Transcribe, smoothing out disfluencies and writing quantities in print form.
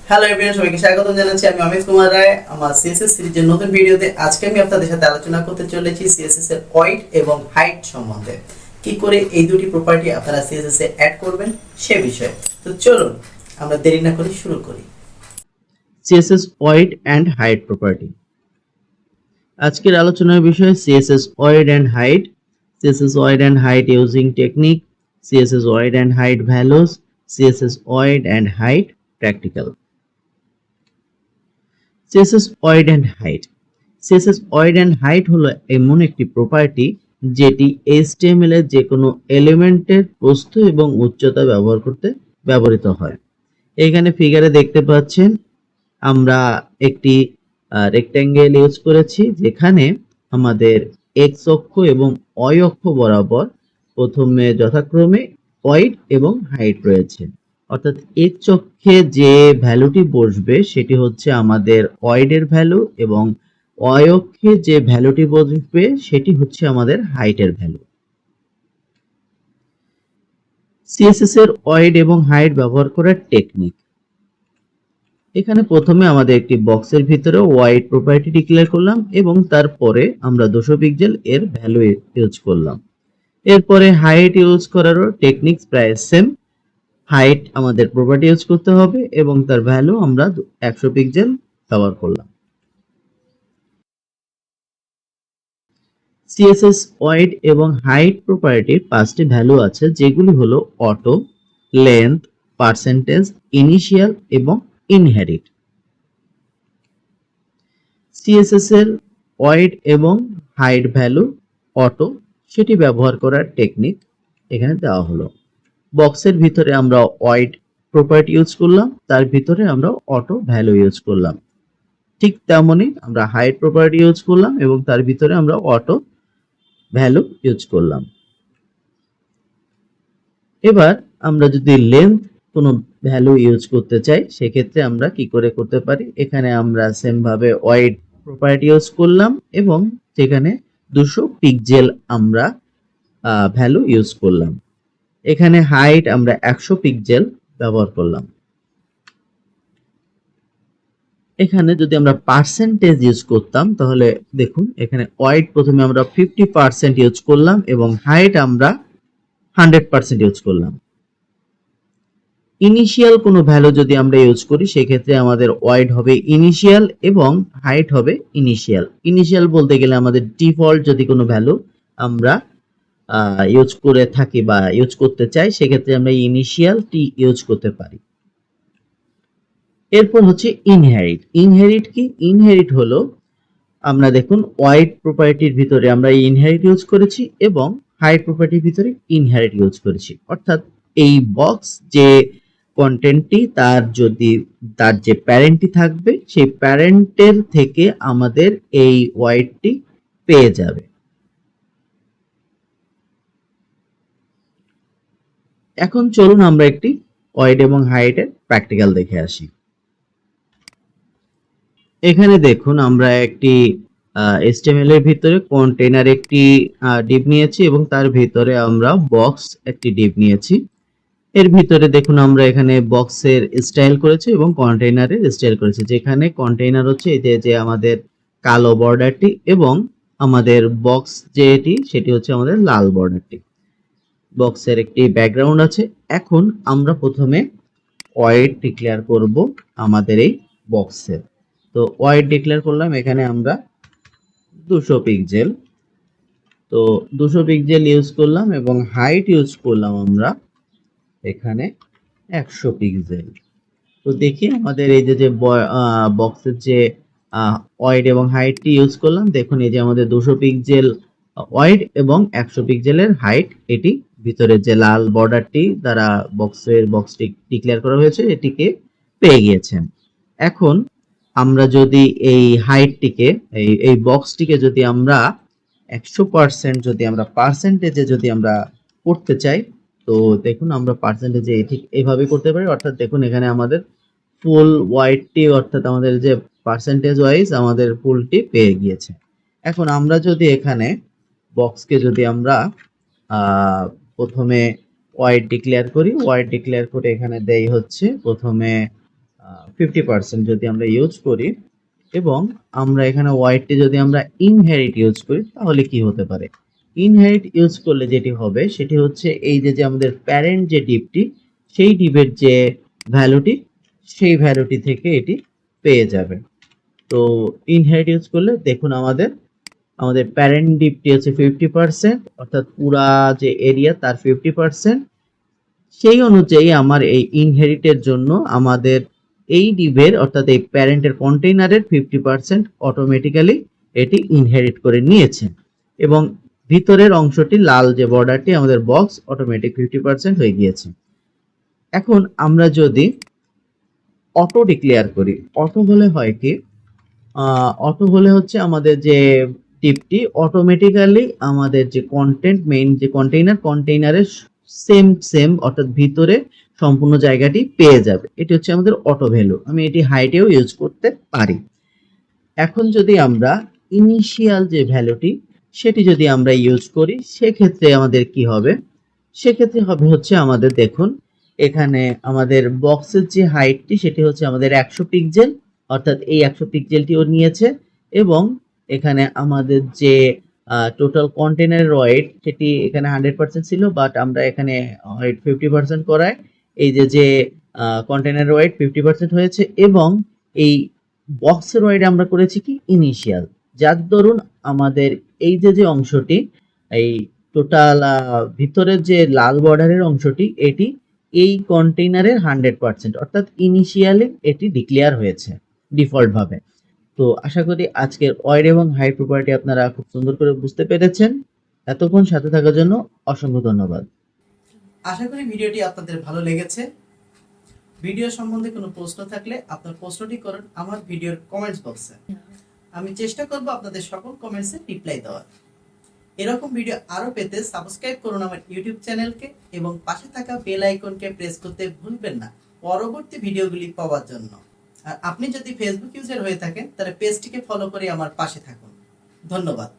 Hello everyone, সবাইকে স্বাগত জানাচ্ছি। আমি অমিত কুমার রায়। আমার সিএসএস সিরিজের নতুন ভিডিওতে আজকে আমি আপনাদের সাথে আলোচনা করতে চলেছি সিএসএস এর ওয়েট এবং হাইট সম্বন্ধে। কি করে এই দুটি প্রপার্টি আপনারা সিএসএস এ অ্যাড করবেন সে বিষয়ে। তো চলুন আমরা দেরি না করে শুরু করি। CSS void and height property। আজকের আলোচনার বিষয় CSS void and height, CSS void and height using technique, CSS void and height values, CSS void and height practical। CSS void and height, CSS void and height হলো এমন একটি property যেটি HTML এর যে কোনো এলিমেন্টের প্রস্থ এবং উচ্চতা ব্যবহার করতে ব্যবহৃত হয়। এখানে ফিগারে দেখতে পাচ্ছেন আমরা একটি রেক্ট্যাঙ্গেল ইউজ করেছি, যেখানে আমাদের এক্স অক্ষ এবং ওয়াই অক্ষ বরাবর প্রথমে যথাক্রমে ওয়েট এবং হাইট রয়েছে। অর্থাৎ এক্স অক্ষে যে ভ্যালুটি বসবে সেটি হচ্ছে আমাদের ওয়েটের ভ্যালু এবং ওয়াই অক্ষে যে ভ্যালুটি বসবে সেটি হচ্ছে আমাদের হাইটের ভ্যালু। সিএসএস এর ওয়েট এবং হাইট ব্যবহার করার টেকনিক। এখানে প্রথমে আমাদের একটি বক্সের ভিতরে ওয়াইড প্রপার্টি ডিক্লেয়ার করলাম এবং তারপরে আমরা 200 পিক্সেল এর ভ্যালু ইউজ করলাম। এরপরে হাইট ইউজ করারও টেকনিক্স প্রায় সেম। হাইট আমাদের প্রপার্টি ইউজ করতে হবে এবং তার ভ্যালু আমরা 100 পিক্সেল ব্যবহার করলাম। সিএসএস ওয়াইড এবং হাইট প্রপার্টির 5টি ভ্যালু আছে, যেগুলি হলো অটো, লেন্থ, পার্সেন্টেজ, ইনিশিয়াল এবং ইনহেরিট। সিএসএস এর ওয়েট এবং হাইট ভ্যালু অটো সেটি ব্যবহার করার টেকনিক এখানে দেওয়া হলো। বক্সের ভিতরে আমরা ওয়েট প্রপার্টি ইউজ করলাম, তার ভিতরে আমরা অটো ভ্যালু ইউজ করলাম। ঠিক তেমনই আমরা হাইট প্রপার্টি ইউজ করলাম এবং তার ভিতরে আমরা অটো ভ্যালু ইউজ করলাম। এবার আমরা যদি লেন্থ কোনো ভ্যালু ইউজ করতে চাই সেক্ষেত্রে আমরা কি করে করতে পারি, এখানে আমরা সেম ভাবে ওয়েট প্রপার্টি ইউজ করলাম এবং সেখানে 200 পিক্সেল আমরা ভ্যালু ইউজ করলাম। এখানে হাইট আমরা 100 পিক্সেল ব্যবহার করলাম। এখানে যদি আমরা পার্সেন্টেজ ইউজ করতাম তাহলে দেখুন এখানে ওয়েট প্রথমে আমরা 50% ইউজ করলাম এবং হাইট আমরা 100% ইউজ করলাম। ইনিশিয়াল কোনো ভ্যালু যদি আমরা ইউজ করি সেক্ষেত্রে আমাদের ওয়েট হবে ইনিশিয়াল এবং হাইট হবে ইনিশিয়াল। ইনিশিয়াল বলতে গেলে আমাদের ডিফল্ট যদি কোনো ভ্যালু আমরা ইউজ করে থাকি বা ইউজ করতে চাই সেক্ষেত্রে আমরা ইনিশিয়াল টি ইউজ করতে পারি। এরপর হচ্ছে ইনহেরিট। ইনহেরিট কি? ইনহেরিট হলো আমরা দেখুন ওয়েট প্রপার্টির ভিতরে আমরা ইনহেরিট ইউজ করেছি এবং হাইট প্রপার্টির ভিতরে ইনহেরিট ইউজ করেছি। অর্থাৎ এই বক্স যে কন্টেন্টটি তার যে প্যারেন্টটি থাকবে সেই প্যারেন্টের থেকে আমাদের এই ওয়েটটি পেয়ে যাবে। এখন চলুন আমরা একটি ওয়েট এবং হাইটের প্র্যাকটিক্যাল দেখে আসি। এখানে দেখুন আমরা একটি HTML এর ভিতরে কন্টেইনার একটি ডিভ নিয়েছি এবং তার ভিতরে আমরা বক্স একটি ডিভ নিয়েছি। এর ভিতরে দেখুন আমরা এখানে বক্সের স্টাইল করেছি এবং কন্টেইনারের স্টাইল করেছি। যেখানে কন্টেইনার হচ্ছে এই যে আমাদের কালো বর্ডারটি এবং আমাদের বক্স যেটি সেটি হচ্ছে আমাদের লাল বর্ডারটি। বক্সের একটি ব্যাকগ্রাউন্ড আছে। এখন আমরা প্রথমে ওয়েট ডিক্লেয়ার করব আমাদের এই বক্সের। তো ওয়েট ডিক্লেয়ার করলাম, এখানে আমরা 200 পিক্সেল। তো 200 পিক্সেল ইউজ করলাম এবং হাইট ইউজ করলাম আমরা এখানে 100 পিক্সেল। তো দেখি আমাদের এই যে বক্সের যে ওয়েট এবং হাইটটি ইউজ করলাম, দেখুন এই যে আমাদের 200 পিক্সেল ওয়েট এবং 100 পিক্সেলের হাইট, এটি ভিতরে যে লাল বর্ডারটি দ্বারা বক্সটি ডিক্লেয়ার করা হয়েছে এটিকে পেয়ে গিয়েছেন। এখন আমরা যদি এই হাইটটিকে এই বক্সটিকে যদি আমরা 100% যদি আমরা পার্সেন্টেজে যদি আমরা করতে চাই, তো দেখুন আমরা পার্সেন্টেজে ঠিক এইভাবে করতে পারি। অর্থাৎ দেখুন এখানে আমাদের ফুল ওয়াইডটি অর্থাৎ আমাদের যে পার্সেন্টেজ ওয়াইজ আমাদের ফুলটি পেয়ে গিয়েছে। এখন আমরা যদি এখানে বক্সকে যদি আমরা প্রথমে ওয়াইড ডিক্লেয়ার করি, ওয়াইড ডিক্লেয়ার করে এখানে দেই হচ্ছে প্রথমে 50% যদি আমরা ইউজ করি এবং আমরা এখানে ওয়াইডটি যদি আমরা ইনহেরিট ইউজ করি তাহলে কি হতে পারে? ইনহেরিট ইউজ করলে যেটি হবে সেটি হচ্ছে এই যে আমাদের প্যারেন্ট যে ডিপটি সেই ডিপের যে ভ্যালুটি সেই ভ্যালুটি থেকে এটি পেয়ে যাবে। তো ইনহেরিট ইউজ করলে দেখুন আমাদের প্যারেন্ট ডিপটি হচ্ছে 50%, অর্থাৎ পুরা যে এরিয়া তার 50%। সেই অনুযায়ী আমার এই ইনহেরিটের জন্য আমাদের এই ডিভের অর্থাৎ এই প্যারেন্টের কন্টেইনারের 50% অটোমেটিক্যালি এটি ইনহেরিট করে নিয়েছে এবং ভিতরের অংশটি লাল যে বর্ডারটি আমাদের বক্স অটোমেটিক 50% হয়ে গিয়েছে। এখন আমরা যদি অটো ডিক্লেয়ার করি, অটো হলে হয় কি, অটো হলে হচ্ছে আমাদের যে টিপটি অটোমেটিক্যালি আমাদের যে কন্টেন্ট মেইন যে কন্টেইনারের সেম অর্থাৎ ভিতরে সম্পূর্ণ জায়গাটি পেয়ে যাবে। এটি হচ্ছে আমাদের অটো ভ্যালু। আমি এটি হাইটেও ইউজ করতে পারি। এখন যদি আমরা ইনিশিয়াল যে ভ্যালুটি সেটি যদি আমরা ইউজ করি সেক্ষেত্রে আমাদের কি হবে? সেক্ষেত্রে হবে হচ্ছে আমাদের দেখুন এখানে আমাদের বক্সের যে হাইটটি সেটি হচ্ছে আমাদের 100 পিক্সেল, অর্থাৎ এই 100 পিক্সেলটিও নিয়েছে এবং এখানে আমাদের যে টোটাল কন্টেনারের ওয়েট সেটি এখানে 100% ছিল, বাট আমরা এখানে ওয়েট 50% করায় এই যে কন্টেনারের ওয়েট 50% হয়েছে এবং এই বক্সের ওয়েট আমরা করেছি কি ইনিশিয়াল, যার দরুন আমাদের এই যে অংশটি এই টোটাল ভিতরের যে লাল বর্ডারের অংশটি এটি এই কন্টেইনারের 100%, অর্থাৎ ইনিশিয়ালি এটি ডিক্লেয়ার হয়েছে ডিফল্ট ভাবে। তো আশা করি আজকের ওয়াইড এবং হাইট প্রপার্টি আপনারা খুব সুন্দর করে বুঝতে পেরেছেন। এতক্ষণ সাথে থাকার জন্য অসংখ্য ধন্যবাদ। আশা করি ভিডিওটি আপনাদের ভালো লেগেছে। ভিডিও সম্বন্ধে কোনো প্রশ্ন থাকলে আপনার প্রশ্নটি করুন আমার ভিডিওর কমেন্টস বক্সে। আমি চেষ্টা করব আপনাদের সকল কমেন্টসে রিপ্লাই দেওয়ার। এরকম ভিডিও আরো পেতে সাবস্ক্রাইব করুন আমার ইউটিউব চ্যানেলকে এবং পাশে থাকা বেল আইকনকে প্রেস করতে ভুলবেন না পরবর্তী ভিডিওগুলি পাওয়ার জন্য। আর আপনি যদি ফেসবুক ইউজার হয়ে থাকেন তাহলে পেজটিকে ফলো করে আমার পাশে থাকুন। ধন্যবাদ।